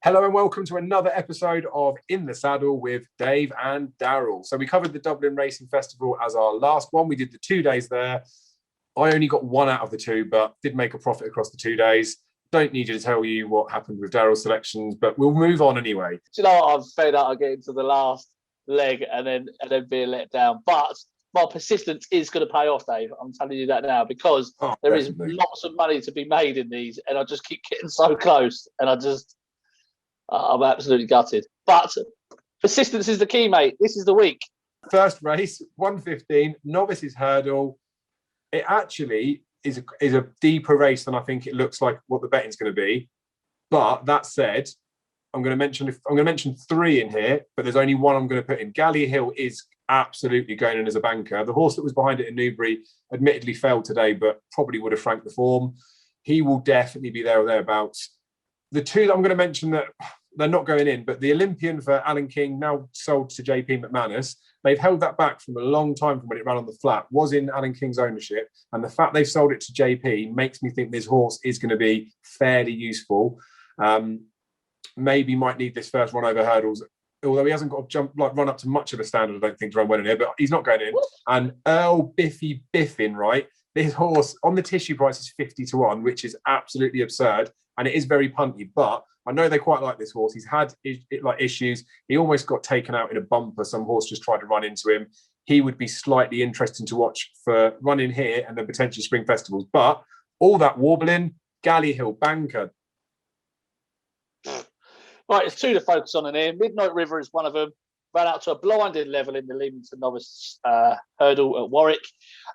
Hello and welcome to another episode of In the Saddle with Dave and Daryl. So we covered the Dublin Racing Festival as our last one. We did the 2 days there. I only got one out of the two, but did make a profit across the 2 days. Don't need you to tell you what happened with Daryl's selections, but we'll move on anyway. Do you know what? I'm fed up of getting to the last leg and then being let down. But my persistence is going to pay off, Dave. I'm telling you that now, because there definitely is lots of money to be made in these, and I just keep getting so close, and I'm absolutely gutted. But persistence is the key, mate. This is the week. First race, 1:15, Novices Hurdle. It actually is a deeper race than I think it looks like what the betting's going to be. But that said, I'm going to mention three in here, but there's only one I'm going to put in. Galley Hill is absolutely going in as a banker. The horse that was behind it in Newbury admittedly failed today, but probably would have franked the form. He will definitely be there or thereabouts. The two that I'm going to mention that they're not going in, but the Olympian for Alan King, now sold to JP McManus, they've held that back from a long time from when it ran on the flat, was in Alan King's ownership. And the fact they've sold it to JP makes me think this horse is going to be fairly useful. Maybe might need this first run over hurdles, although he hasn't got to run up to much of a standard, I don't think, to run well in here, but he's not going in. And Earl Biffy Biffin, right? This horse on the tissue price is 50-1, which is absolutely absurd. And it is very punty, but I know they quite like this horse. He's had issues. He almost got taken out in a bumper. Some horse just tried to run into him. He would be slightly interesting to watch for running here and then potentially spring festivals. But all that warbling, Galley Hill banker. Right, there's two to focus on in here. Midnight River is one of them. Ran out to a blinded level in the Leamington Novice Hurdle at Warwick.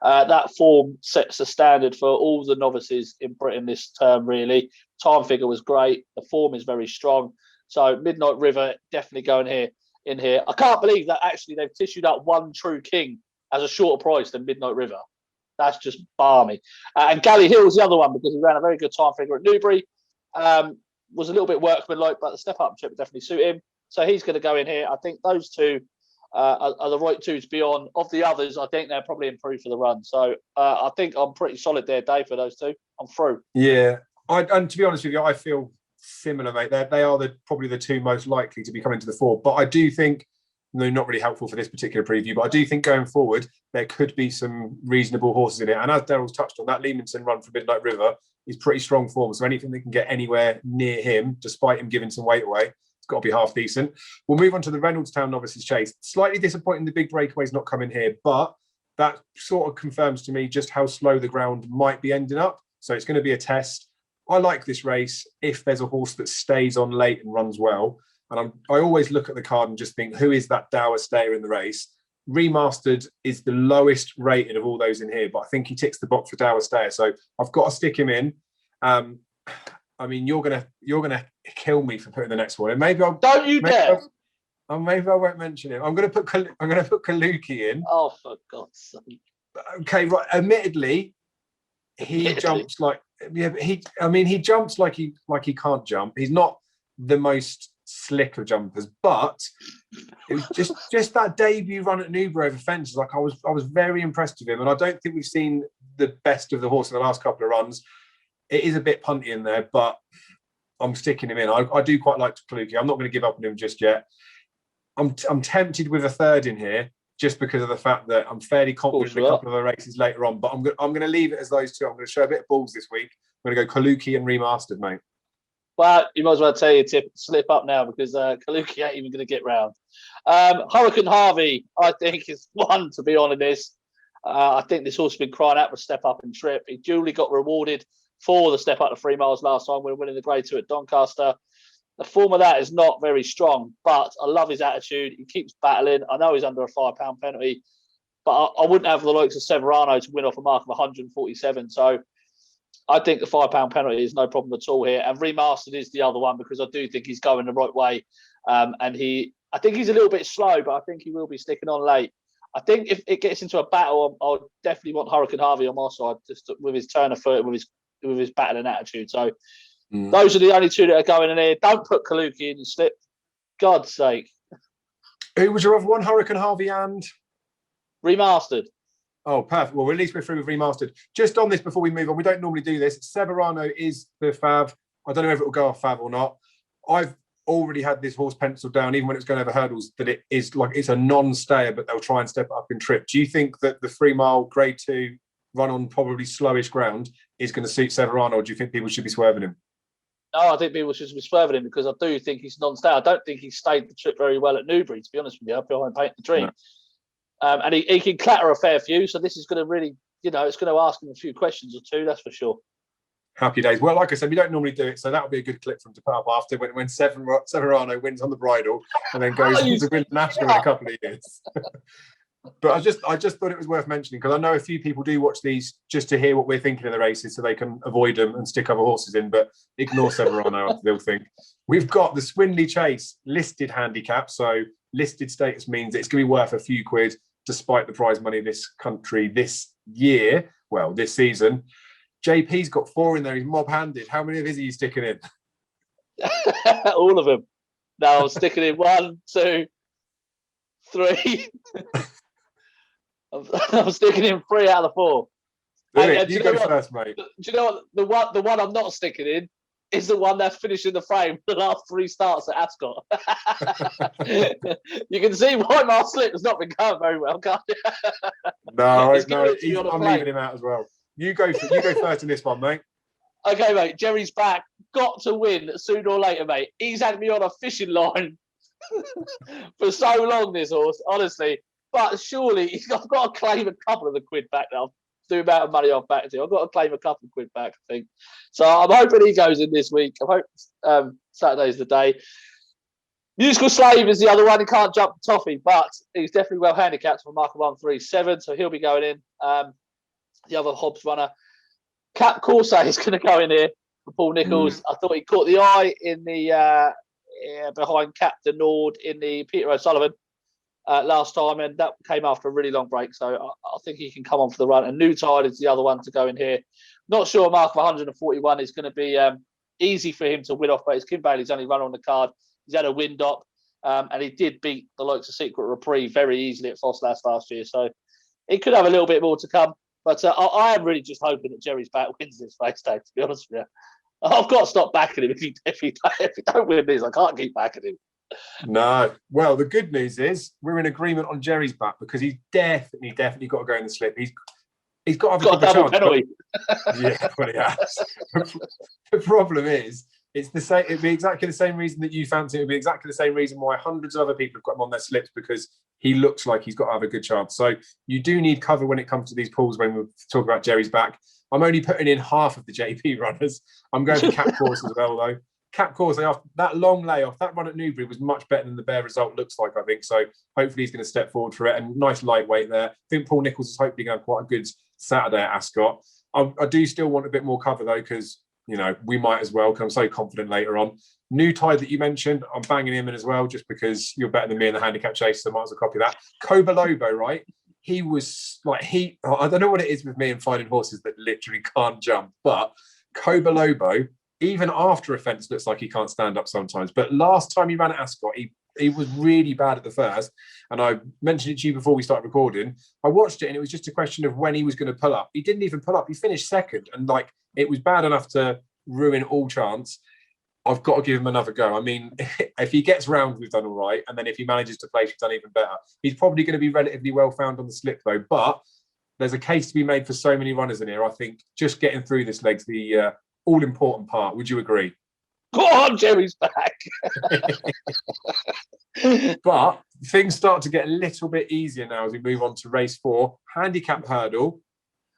That form sets the standard for all the novices in Britain this term, really. Time figure was great. The form is very strong. So Midnight River definitely going in here. I can't believe that actually they've tissued up One True King as a shorter price than Midnight River. That's just balmy. And Galley Hill is the other one because he ran a very good time figure at Newbury. Was a little bit workmanlike, but the step-up trip would definitely suit him. So he's going to go in here. I think those two are the right two to be on. Of the others, I think they're probably improved for the run. So I think I'm pretty solid there, Dave, for those two. I'm through. Yeah. And to be honest with you, I feel similar, mate. They are probably the two most likely to be coming to the fore. But I do think, not really helpful for this particular preview, but I do think going forward, there could be some reasonable horses in it. And as Daryl's touched on, that Leamington run for Midnight River is pretty strong form. So anything that can get anywhere near him, despite him giving some weight away, it's got to be half decent. We'll move on to the Reynoldstown Novices Chase. Slightly disappointing the big breakaway's not coming here, but that sort of confirms to me just how slow the ground might be ending up. So it's going to be a test. I like this race if there's a horse that stays on late and runs well. And I always look at the card and just think, who is that dour stayer in the race? Remastered is the lowest rated of all those in here, but I think he ticks the box for dour stayer. So I've got to stick him in. I mean, you're gonna kill me for putting the next one, and maybe I'll. Don't you dare! Maybe I won't mention him. I'm gonna put Kaluki in. Oh, for God's sake! Okay, right. Admittedly, he jumps like he jumps like he can't jump. He's not the most slick of jumpers, but it was just that debut run at Newbury over fences. Like I was very impressed with him, and I don't think we've seen the best of the horse in the last couple of runs. It is a bit punty in there, but I'm sticking him in. I do quite like Kaluki. I'm not going to give up on him just yet. I'm tempted with a third in here just because of the fact that I'm fairly confident in a couple of the races later on. But I'm going to leave it as those two. I'm going to show a bit of balls this week. I'm going to go Kaluki and Remastered, mate. Well, you might as well tell your tip, slip up now because Kaluki ain't even going to get round. Hurricane Harvey, I think, is one to be on in this. I think this horse has been crying out for step up and trip. He duly got rewarded for the step up to 3 miles last time when winning the Grade 2 at Doncaster. The form of that is not very strong, but I love his attitude. He keeps battling. I know he's under a £5 penalty, but I wouldn't have the likes of Severano to win off a mark of 147. So I think the £5 penalty is no problem at all here. And Remastered is the other one because I do think he's going the right way. I think he's a little bit slow, but I think he will be sticking on late. I think if it gets into a battle, I'll definitely want Hurricane Harvey on my side, just with his turn of foot, with his battling attitude. So those are the only two that are going in here. Don't put Kaluki in and slip. God's sake. Who was your other one? Hurricane Harvey and Remastered. Oh, perfect. Well, at least we're through with Remastered. Just on this before we move on, we don't normally do this. Severano is the fav. I don't know if it will go off fav or not. I've already had this horse penciled down, even when it's going over hurdles, that it is like it's a non-stayer, but they'll try and step it up in trip. Do you think that the 3 mile grade 2 run on probably slowish ground is going to suit Severano, or do you think people should be swerving him? No, I think people should be swerving him because I do think he's non-stayer. I don't think he stayed the trip very well at Newbury, to be honest with you. I feel I'm painting the dream. No. And he can clatter a fair few, so this is going to really, it's going to ask him a few questions or two, that's for sure. Happy days. Well, like I said, we don't normally do it, so that'll be a good clip from to put up after when Severano wins on the bridle and then goes on to win the national in a couple of years. But I just thought it was worth mentioning because I know a few people do watch these just to hear what we're thinking in the races so they can avoid them and stick other horses in, but ignore Severano after they'll think. We've got the Swinley Chase listed handicap, so listed status means it's going to be worth a few quid despite the prize money of this country this year, well, this season. JP's got 4 in there. He's mob-handed. How many of his are you sticking in? All of them. No, I'm sticking in 1, 2, 3. I'm sticking in 3 out of the 4. You go first, mate. Do you know what? The one I'm not sticking in is the one that's finishing the frame the last 3 starts at Ascot. You can see why my slip has not been going very well, can't you? No, I'm leaving him out as well. You go first in this one, mate. Okay, mate. Jerry's back. Got to win sooner or later, mate. He's had me on a fishing line for so long, this horse, honestly. But surely I've got to claim a couple of the quid back now. The amount of money I've backed to. I've got to claim a couple of quid back, I think. So I'm hoping he goes in this week. I hope Saturday's the day. Musical Slave is the other one. He can't jump the toffee, but he's definitely well handicapped for marker 137, so he'll be going in. The other Hobbs runner, Cap Corset, is going to go in here for Paul Nicholls. I thought he caught the eye in the behind Captain Nord in the Peter O'Sullivan last time, and that came after a really long break. So I think he can come on for the run. And New Tide is the other one to go in here. Not sure mark of 141 is going to be easy for him to win off, but it's Kim Bailey's only run on the card. He's had a wind up, and he did beat the likes of Secret Reprieve very easily at Fosslas last year. So he could have a little bit more to come. But I am really just hoping that Jerry's back wins this race day, to be honest with you. I've got to stop backing him if he don't win this. I can't keep backing him. No. Well, the good news is we're in agreement on Jerry's back because he's definitely got to go in the slip. He's got to have a double penalty. Yeah, well, he has. The problem is, it's the same. It'd be exactly the same reason that you fancy. It'd be exactly the same reason why hundreds of other people have got him on their slips, because he looks like he's got to have a good chance. So you do need cover when it comes to these pools. When we talk about Jerry's back, I'm only putting in half of the JP runners. I'm going for Cap Course as well, though. Cap Course, that long layoff, that run at Newbury was much better than the bare result looks like, I think. So hopefully he's going to step forward for it. And nice lightweight there. I think Paul Nicholls is hopefully going to have quite a good Saturday at Ascot. I do still want a bit more cover, though, because we might as well, because I'm so confident later on. New Tide that you mentioned, I'm banging him in as well, just because you're better than me in the handicap chase, so I might as well copy that. Coba Lobo, right? He was like, I don't know what it is with me and finding horses that literally can't jump, but Coba Lobo, even after a fence, looks like he can't stand up sometimes. But last time he ran at Ascot, he was really bad at the first. And I mentioned it to you before we started recording. I watched it and it was just a question of when he was going to pull up. He didn't even pull up. He finished second. And it was bad enough to ruin all chance. I've got to give him another go. I mean, if he gets round, we've done all right. And then if he manages to place, we've done even better. He's probably going to be relatively well found on the slip, though. But there's a case to be made for so many runners in here. I think just getting through this leg's the all-important part. Would you agree? Go on, Jerry's back. But things start to get a little bit easier now as we move on to race 4, Handicap Hurdle.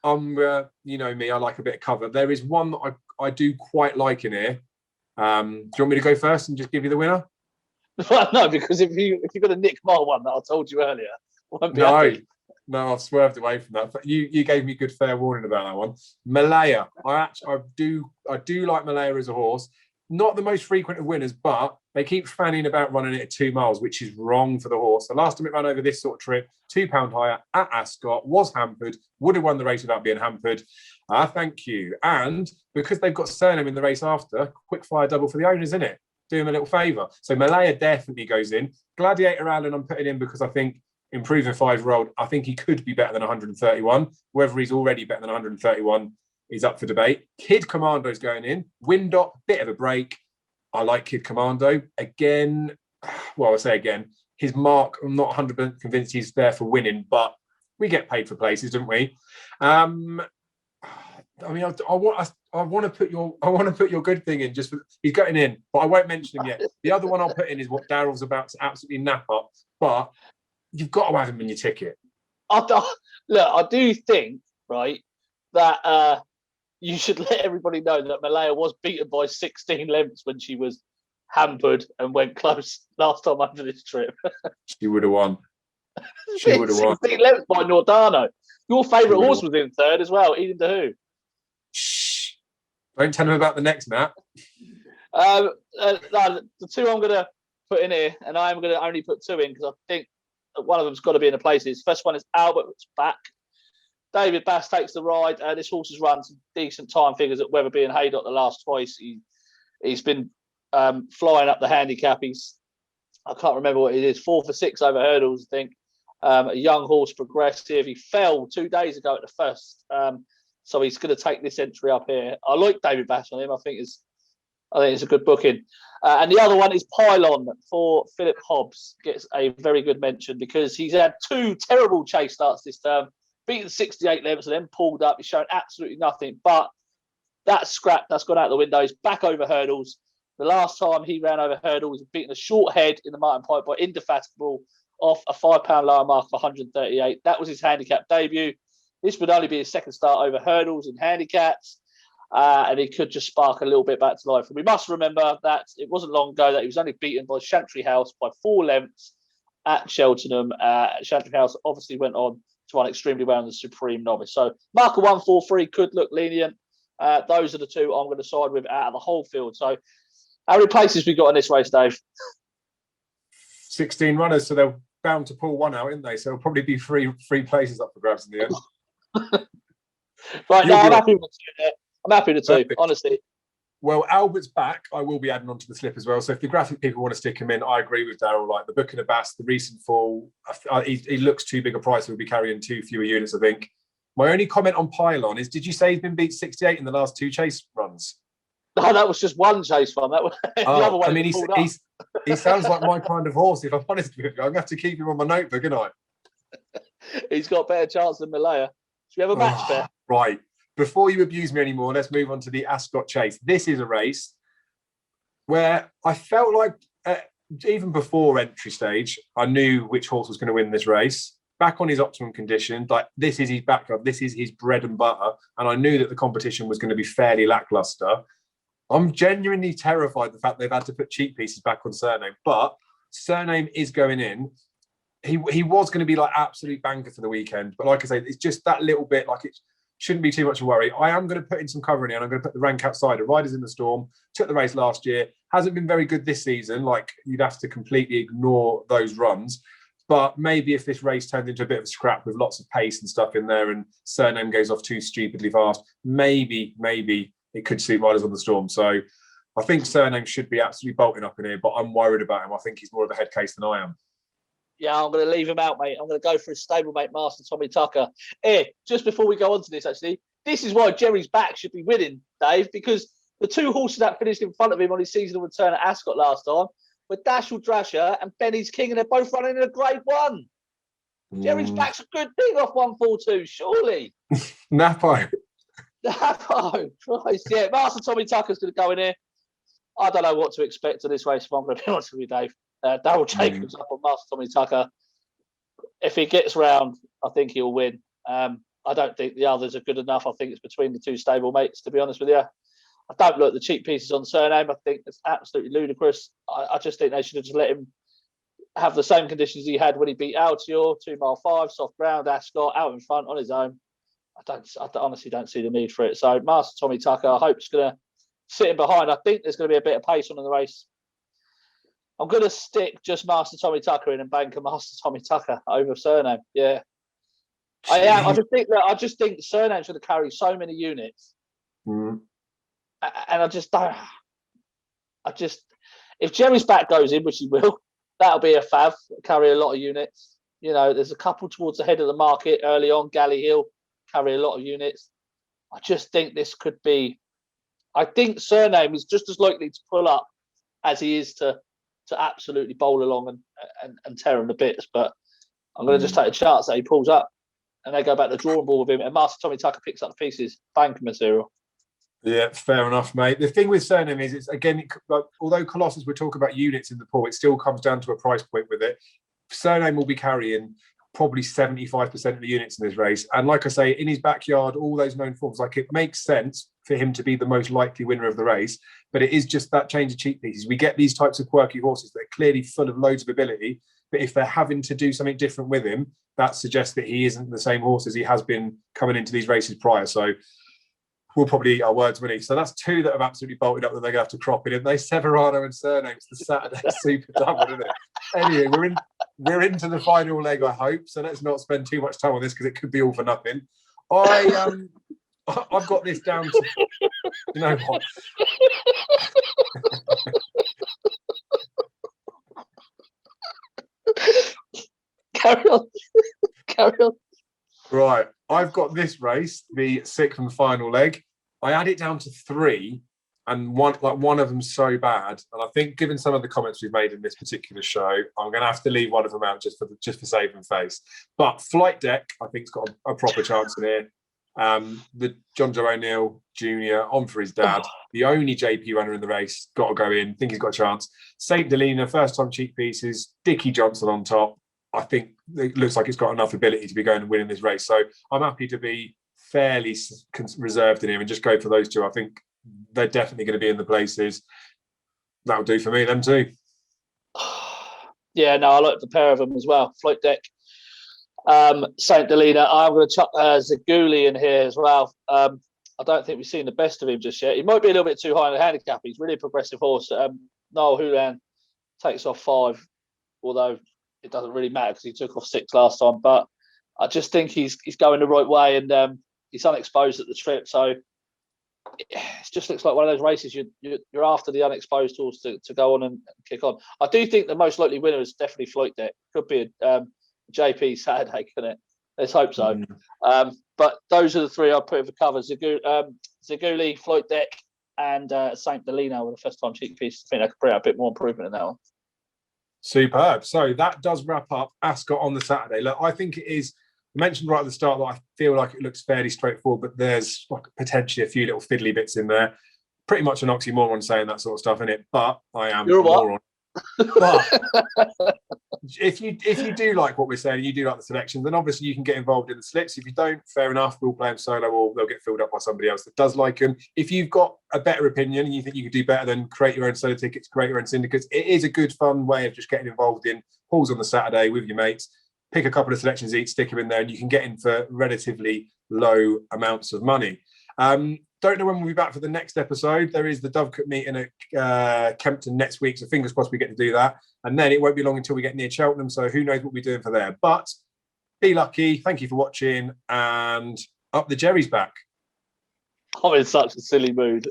You know me, I like a bit of cover. There is one that I do quite like in here. Do you want me to go first and just give you the winner? Well, no, because if you're going to nick my one that I told you earlier, No, I've swerved away from that. But you gave me good fair warning about that one. Malaya, I do like Malaya as a horse. Not the most frequent of winners, but they keep fanning about running it at 2 miles, which is wrong for the horse. The last time it ran over this sort of trip, £2 higher at Ascot, was hampered, would have won the race without being hampered. Thank you. And because they've got Surname in the race after, quick fire double for the owners, isn't it? Do him a little favour. So Malaya definitely goes in. Gladiator Allen I'm putting in because I think improving 5-year-old, I think he could be better than 131. Whether he's already better than 131 is up for debate. Kid Commando's going in. Windop, bit of a break. I like Kid Commando. Again, well, I say again, his mark, I'm not 100% convinced he's there for winning, but we get paid for places, don't we? I mean, I want to put your good thing in. Just for, he's getting in, but I won't mention him yet. The other one I'll put in is what Daryl's about to absolutely nap up, but you've got to have him in your ticket. I do think, right, that you should let everybody know that Malaya was beaten by 16 lengths when she was hampered and went close last time over this trip. She would have won. She would have won. 16 lengths by Nordano. Your favourite horse was in third as well, Eden DeHoo. Shh. Don't tell him about the next map. No, the two I'm going to put in here, and I'm going to only put two in because I think one of them's got to be in the places. First one is Albert's Back. David Bass takes the ride. This horse has run some decent time figures at Wetherby and Haydock the last twice. He's been flying up the handicap. I can't remember what it is, 4 for 6 over hurdles, I think. A young horse, progressive. He fell 2 days ago at the first. So he's going to take this entry up here. I like David Bass on him. I think it's a good booking. And the other one is Pylon for Philip Hobbs. Gets a very good mention because he's had 2 terrible chase starts this term. Beaten 68 levels and then pulled up. He's shown absolutely nothing. But that scrap, that's gone out the window. He's back over hurdles. The last time he ran over hurdles, he beaten a short head in the Martin Pipe by Indefatigable off a £5 lower mark of 138. That was his handicap debut. This would only be his second start over hurdles in handicaps. And he could just spark a little bit back to life. And we must remember that it wasn't long ago that he was only beaten by Chantry House by 4 lengths at Cheltenham. Chantry House obviously went on to run extremely well in the Supreme Novice. So marker 143 could look lenient. Those are the two I'm going to side with out of the whole field. So how many places we got in this race, Dave? 16 runners, so they're bound to pull one out, aren't they? So it'll probably be three places up for grabs in the end. Right, no, I'm happy with the two there. I'm happy with the two, honestly. Well, Albert's Back, I will be adding onto the slip as well. So if the graphic people want to stick him in, I agree with Daryl. Like the Book and the Bass, the recent fall, he looks too big a price. He'll be carrying 2 fewer units, I think. My only comment on Pylon is, did you say he's been beat 68 in the last 2 chase runs? No, that was just one chase run. That was the other one. I mean, he sounds like my kind of horse. If I'm honest with you, I'm going to have to keep him on my notebook, aren't I? He's got a better chance than Malaya. Should we have a match there? Right. Before you abuse me anymore, let's move on to the Ascot Chase. This is a race where I felt like, even before entry stage, I knew which horse was going to win this race. Back on his optimum condition, like this is his backup, this is his bread and butter, and I knew that the competition was going to be fairly lackluster. I'm genuinely terrified of the fact they've had to put cheek pieces back on Surname, but Surname is going in. He was going to be like absolute banker for the weekend, but like I say, it's just that little bit, like it shouldn't be too much of a worry. I am going to put in some cover in here, and I'm going to put the rank outsider. Riders in the Storm, took the race last year, hasn't been very good this season. Like you'd have to completely ignore those runs. But maybe if this race turns into a bit of a scrap with lots of pace and stuff in there and Surname goes off too stupidly fast, maybe it could suit Riders on the Storm. So I think Surname should be absolutely bolting up in here, but I'm worried about him. I think he's more of a head case than I am. Yeah, I'm going to leave him out, mate. I'm going to go for his stablemate, Master Tommy Tucker. Just before we go on to this, actually, this is why Jerry's Back should be winning, Dave, because the 2 horses that finished in front of him on his seasonal return at Ascot last time were Dashel Drasher and Benny's King, and they're both running in a Grade 1. Jerry's Back's a good thing off 142, surely. Napo, Christ, yeah. Master Tommy Tucker's going to go in here. I don't know what to expect of this race, if I'm going to be honest with you, Dave. Daryl Jacobs up on Master Tommy Tucker. If he gets round, I think he'll win. I don't think the others are good enough. I think it's between the 2 stablemates, to be honest with you. I don't look at the cheap pieces on Surname. I think it's absolutely ludicrous. I just think they should have just let him have the same conditions he had when he beat Altior, 2 mile 5, soft ground, Ascot, out in front on his own. I honestly don't see the need for it. So Master Tommy Tucker, I hope, is going to sit in behind. I think there's going to be a bit of pace on in the race. I'm going to stick just Master Tommy Tucker in and bank a Master Tommy Tucker over Surname. Yeah, I am. I just think Surname's going to carry so many units, and I just don't. If Jerry's Back goes in, which he will, that'll be a fav. Carry a lot of units. You know, there's a couple towards the head of the market early on. Galley Hill carry a lot of units. I just think this could be. I think Surname is just as likely to pull up as he is to absolutely bowl along and tear him to bits. But I'm going to just take a chance that he pulls up and they go back to the drawing board with him. And Master Tommy Tucker picks up the pieces, bank material. Yeah, fair enough, mate. The thing with Surname is, it's again, although Colossus, we're talking about units in the pool, it still comes down to a price point with it. Surname will be carrying probably 75% of the units in this race. And like I say, in his backyard, all those known forms, like it makes sense for him to be the most likely winner of the race. But it is just that change of cheek pieces. We get these types of quirky horses that are clearly full of loads of ability, but if they're having to do something different with him, that suggests that he isn't the same horse as he has been coming into these races prior. So we'll probably eat our words, won't he? So that's two that have absolutely bolted up that they're going to have to crop it in. They Severano and Surnames, the Saturday super double, isn't it? Anyway, we're into the final leg, I hope. So let's not spend too much time on this because it could be all for nothing. I've got this down to, you know what? Carry on. Right, I've got this race, the sixth and final leg. I had it down to 3, and one of them's so bad. And I think, given some of the comments we've made in this particular show, I'm going to have to leave one of them out just for saving face. But Flight Deck, I think, has got a proper chance in here. The John Joe O'Neill Jr. on for his dad, the only JP runner in the race, got to go in. Think he's got a chance. Saint Delina, first time cheek pieces. Dickie Johnson on top. I think it looks like it's got enough ability to be going and winning this race. So I'm happy to be fairly reserved in here and just go for those two. I think they're definitely going to be in the places. That'll do for me, them two. Yeah, no, I like the pair of them as well. Flight Deck, Saint Delina. I'm going to chuck Zaguli in here as well. I don't think we've seen the best of him just yet. He might be a little bit too high in the handicap. He's really a progressive horse. Noel Houlihan takes off 5, although it doesn't really matter because he took off 6 last time. But I just think he's going the right way, and he's unexposed at the trip. So it just looks like one of those races you're after the unexposed horse to go on and kick on. I do think the most likely winner is definitely Flight Deck. Could be a JP Saturday, couldn't it? Let's hope so. But those are the 3 I'll put in for cover. Zaguli, Flight Deck, and Saint Delina with a first time cheek piece. I think I could bring out a bit more improvement in that one. Superb. So that does wrap up Ascot on the Saturday. Look, I think it is, I mentioned right at the start that I feel like it looks fairly straightforward, but there's potentially a few little fiddly bits in there. Pretty much an oxymoron saying that sort of stuff in it, but I am You're a moron. But if you do like what we're saying, you do like the selection, then obviously you can get involved in the slips. If you don't, fair enough, we'll play them solo or they'll get filled up by somebody else that does like them. If you've got a better opinion and you think you could do better, then create your own solo tickets, create your own syndicates. It is a good, fun way of just getting involved in pools on the Saturday with your mates. Pick a couple of selections each, stick them in there, and you can get in for relatively low amounts of money. Don't know when we'll be back for the next episode. There is the Dovecote meeting at Kempton next week, so fingers crossed we get to do that. And then it won't be long until we get near Cheltenham, so who knows what we're doing for there. But be lucky. Thank you for watching, and up the Jerry's back. I'm in such a silly mood.